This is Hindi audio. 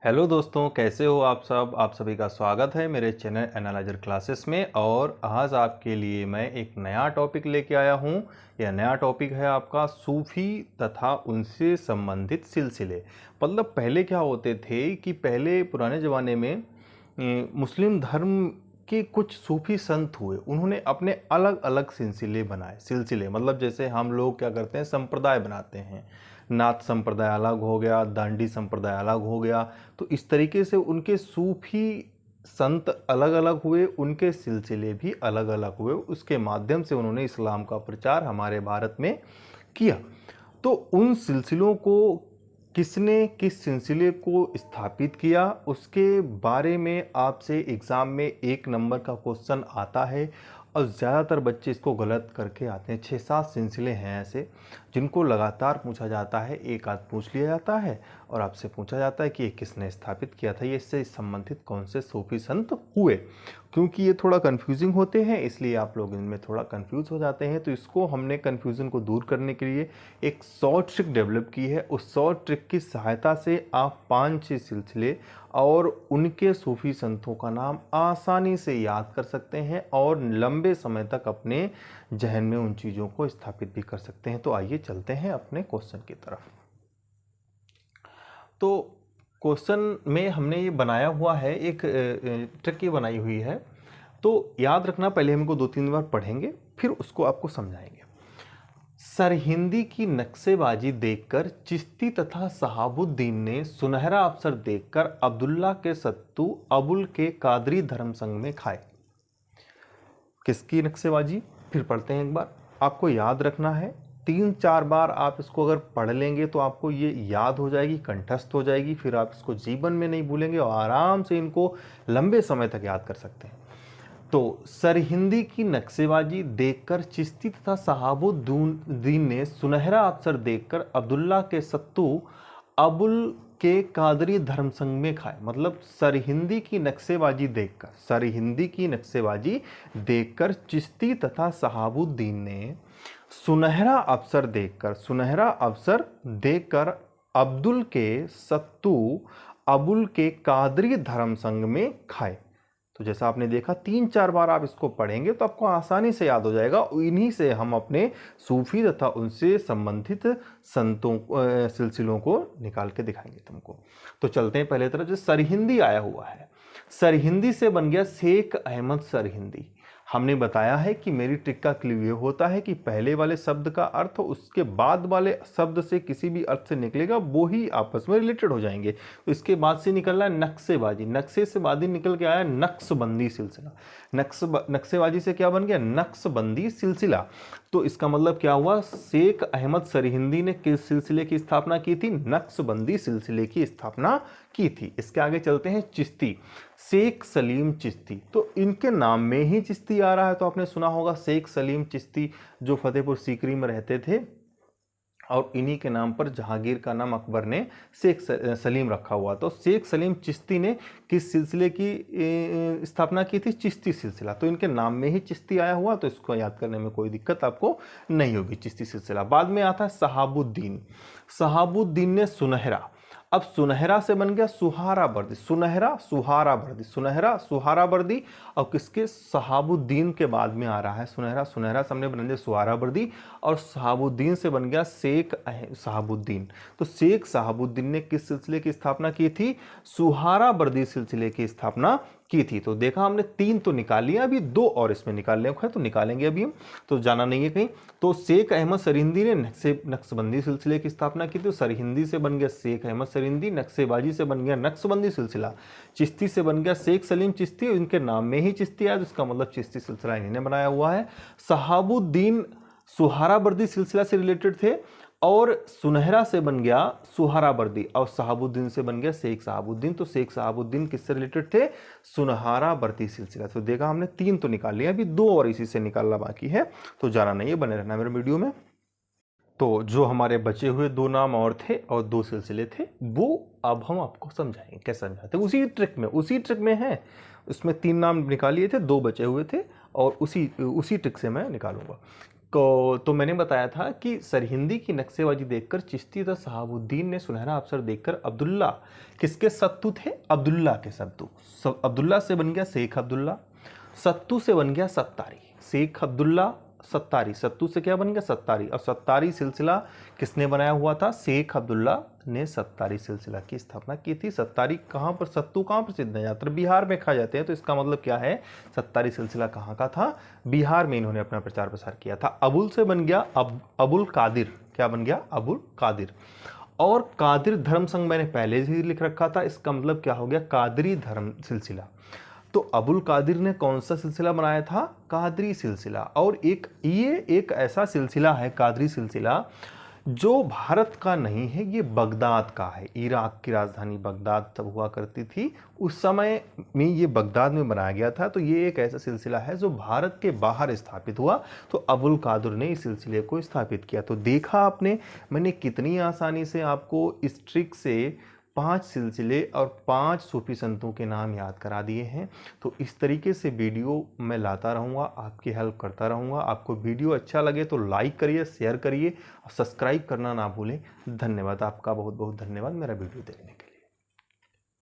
हेलो दोस्तों, कैसे हो आप सब। आप सभी का स्वागत है मेरे चैनल एनालाइजर क्लासेस में। और आज आपके लिए मैं एक नया टॉपिक लेके आया हूँ। यह नया टॉपिक है आपका सूफी तथा उनसे संबंधित सिलसिले। मतलब पहले क्या होते थे कि पहले पुराने ज़माने में मुस्लिम धर्म के कुछ सूफी संत हुए, उन्होंने अपने अलग अलग सिलसिले बनाए। सिलसिले मतलब जैसे हम लोग क्या करते हैं, संप्रदाय बनाते हैं। नाथ संप्रदाय अलग हो गया, दांडी संप्रदाय अलग हो गया। तो इस तरीके से उनके सूफी संत अलग अलग हुए, उनके सिलसिले भी अलग अलग हुए। उसके माध्यम से उन्होंने इस्लाम का प्रचार हमारे भारत में किया। तो उन सिलसिलों को किसने किस सिलसिले को स्थापित किया, उसके बारे में आपसे एग्ज़ाम में 1 नंबर का क्वेश्चन आता है। और ज़्यादातर बच्चे इसको गलत करके आते हैं। 6-7 सिलसिले हैं ऐसे जिनको लगातार पूछा जाता है, एक आध पूछ लिया जाता है और आपसे पूछा जाता है कि ये किसने स्थापित किया था, ये इससे संबंधित कौन से सूफी संत हुए। क्योंकि ये थोड़ा कन्फ्यूजिंग होते हैं, इसलिए आप लोग इनमें थोड़ा कन्फ्यूज़ हो जाते हैं। तो इसको हमने कन्फ्यूज़न को दूर करने के लिए एक शॉर्ट ट्रिक डेवलप की है। उस शॉर्ट ट्रिक की सहायता से आप 5-6 सिलसिले और उनके सूफी संतों का नाम आसानी से याद कर सकते हैं और लंबे समय तक अपने जहन में उन चीज़ों को स्थापित भी कर सकते हैं। तो आइए चलते हैं अपने क्वेश्चन की तरफ। तो क्वेश्चन में हमने ये बनाया हुआ है, एक ट्रिक ये बनाई हुई है। तो याद रखना, पहले हमको 2-3 बार पढ़ेंगे फिर उसको आपको समझाएंगे। सरहिंदी की नक्शेबाजी देखकर चिश्ती तथा शहाबुद्दीन ने सुनहरा अवसर देखकर अब्दुल्ला के सत्तू अबुल के कादरी धर्म संघ में खाए। किसकी नक्शेबाजी, फिर पढ़ते हैं एक बार। आपको याद रखना है, 3-4 बार आप इसको अगर पढ़ लेंगे तो आपको ये याद हो जाएगी, कंठस्थ हो जाएगी। फिर आप इसको जीवन में नहीं भूलेंगे और आराम से इनको लंबे समय तक याद कर सकते हैं। तो सरहिंदी की नक्शेबाजी देखकर चिश्ती तथा शहाबुद्दीन ने सुनहरा अवसर देखकर अब्दुल्ला के सत्तू अबुल के कादरी धर्म संघ में खाए। मतलब सरहिंदी की नक्शेबाजी देखकर चिश्ती तथा शहाबुद्दीन ने सुनहरा अवसर देखकर अब्दुल के सत्तू अबुल के कादरी धर्म संघ में खाए। तो जैसा आपने देखा, 3-4 बार आप इसको पढ़ेंगे तो आपको आसानी से याद हो जाएगा। इन्हीं से हम अपने सूफी तथा उनसे संबंधित संतों सिलसिलों को निकाल के दिखाएंगे तुमको। तो चलते हैं पहले तरफ। जो सरहिंदी आया हुआ है, सरहिंदी से बन गया शेख अहमद सरहिंदी। हमने बताया है कि मेरी ट्रिक का क्लू ये होता है कि पहले वाले शब्द का अर्थ उसके बाद वाले शब्द से किसी भी अर्थ से निकलेगा, वो ही आपस में रिलेटेड हो जाएंगे। तो इसके बाद से निकल रहा है नक्शेबाजी, नक्शे से बाद ही निकल के आया नक्शबंदी सिलसिला। नक्शेबाजी से क्या बन गया, नक्शबंदी सिलसिला। तो इसका मतलब क्या हुआ, शेख अहमद सरहिंदी ने किस सिलसिले की स्थापना की थी, नक्शबंदी सिलसिले की स्थापना की थी। इसके आगे चलते हैं चिश्ती, शेख सलीम चिश्ती। तो इनके नाम में ही चिश्ती आ रहा है। तो आपने सुना होगा शेख सलीम चिश्ती, जो फतेहपुर सीकरी में रहते थे और इन्हीं के नाम पर जहांगीर का नाम अकबर ने शेख सलीम रखा हुआ। तो शेख सलीम चिश्ती ने किस सिलसिले की स्थापना की थी, चिश्ती सिलसिला। तो इनके नाम में ही चिश्ती आया हुआ, तो इसको याद करने में कोई दिक्कत आपको नहीं होगी, चिश्ती सिलसिला। बाद में आता है शहाबुद्दीन। शहाबुद्दीन ने सुनहरा, अब सुनहरा से बन गया सुहारावर्दी, सुनहरा सुहारावर्दी। और किसके, शहाबुद्दीन के बाद में आ रहा है सुनहरा, से हमने बन गया सुहारावर्दी और शहाबुद्दीन से बन गया शेख शहाबुद्दीन। तो शेख शहाबुद्दीन ने किस सिलसिले की स्थापना की थी, सुहारावर्दी सिलसिले की स्थापना की थी। तो देखा हमने 3 तो निकाल लिया, अभी 2 और इसमें निकालने को है, तो निकालेंगे अभी हम, तो जाना नहीं है कहीं। तो शेख अहमद सरहिंदी ने नक्शबंदी सिलसिले की स्थापना की थी। सरहिंदी से बन गया शेख अहमद सरहिंदी, नक्शेबाजी से बन गया नक्शबंदी सिलसिला, चिश्ती से बन गया शेख सलीम चिश्ती। इनके नाम में ही चिश्ती आया, तो इसका मतलब चिश्ती सिलसिला इन्होंने बनाया हुआ है। शहाबुद्दीन सुहारावर्दी सिलसिला से रिलेटेड थे और सुनहरा से बन गया सुहारावर्दी और शहाबुद्दीन से बन गया शेख शहाबुद्दीन। तो शेख शहाबुद्दीन किससे रिलेटेड थे, सुनहरावर्दी सिलसिला। तो देखा हमने 3 तो निकाल लिया, अभी 2 और इसी से निकालना बाकी है। तो जाना नहीं है, बने रहना मेरे वीडियो में। तो जो हमारे बचे हुए 2 नाम और थे और 2 सिलसिले थे, वो अब हम आपको समझाएंगे। कैसे समझाते हैं, उसी ट्रिक में है। उसमें 3 नाम निकालिए थे, 2 बचे हुए थे और उसी ट्रिक से मैं निकालूंगा। तो मैंने बताया था कि सरहिंदी की नक्शेबाजी देखकर चिश्ती तथा शहाबुद्दीन ने सुनहरा अवसर देखकर अब्दुल्ला किसके सत्तू थे? अब्दुल्ला के सत्तू। अब्दुल्ला से बन गया शेख अब्दुल्ला, सत्तू से बन गया सत्तारी। शेख अब्दुल्ला सत्तारी, सत्तू से क्या बन गया? सत्तारी। और सत्तारी सिलसिला किसने बनाया हुआ था? शेख अब्दुल्ला ने सत्तारी सिलसिला की स्थापना की थी। सत्तारी कहाँ पर, सत्तू कहाँ प्रसिद्ध है? ज़्यादातर बिहार में खाए जाते हैं, तो इसका मतलब क्या है? सत्तारी सिलसिला कहाँ का था? बिहार में इन्होंने अपना प्रचार प्रसार किया था। अबुल से बन गया अबुल कादिर। क्या बन गया? अबुल कादिर। और कादिर धर्म संघ मैंने पहले ही लिख रखा था, इसका मतलब क्या हो गया? कादरी धर्म सिलसिला। तो अबुल कादिर ने कौन सा सिलसिला बनाया था? कादरी सिलसिला। और ये एक ऐसा सिलसिला है, कादरी सिलसिला, जो भारत का नहीं है, ये बगदाद का है। इराक की राजधानी बगदाद तब हुआ करती थी, उस समय में ये बगदाद में बनाया गया था। तो ये एक ऐसा सिलसिला है जो भारत के बाहर स्थापित हुआ, तो अबुल कादिर ने इस सिलसिले को स्थापित किया। तो देखा आपने, मैंने कितनी आसानी से आपको इस ट्रिक से 5 सिलसिले और 5 सूफी संतों के नाम याद करा दिए हैं। तो इस तरीके से वीडियो मैं लाता रहूँगा, आपकी हेल्प करता रहूँगा। आपको वीडियो अच्छा लगे तो लाइक करिए, शेयर करिए और सब्सक्राइब करना ना भूलें। धन्यवाद, आपका बहुत बहुत धन्यवाद मेरा वीडियो देखने के लिए।